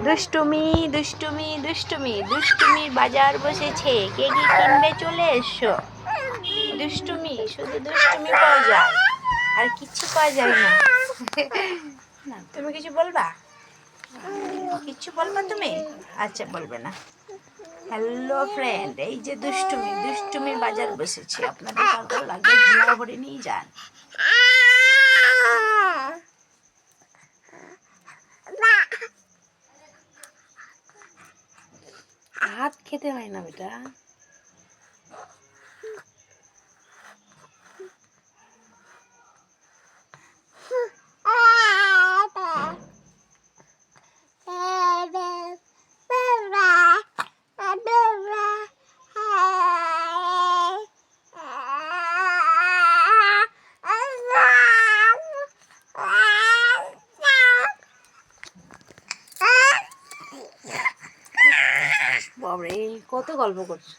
দুষ্টুমি দুষ্টুমি দুষ্টুমি দুষ্টুমির বাজার বসেছে, কে কি কিনবে চলে এসো। দুষ্টুমি, শুধু দুষ্টুমি পাওয়া যায়, আর কিচ্ছু পাওয়া যায় না। তুমি কিছু বলবা? কিচ্ছু বলবা তুমি? আচ্ছা, বলবে না। হ্যালো ফ্রেন্ড, এই যে দুষ্টুমি, দুষ্টুমির বাজার বসেছে। আপনাদের কার লাগবে ঝোলা ভরে নিয়ে যান। হাত খেতে হয় না বেটা। বাবরে, কত গল্প করছো।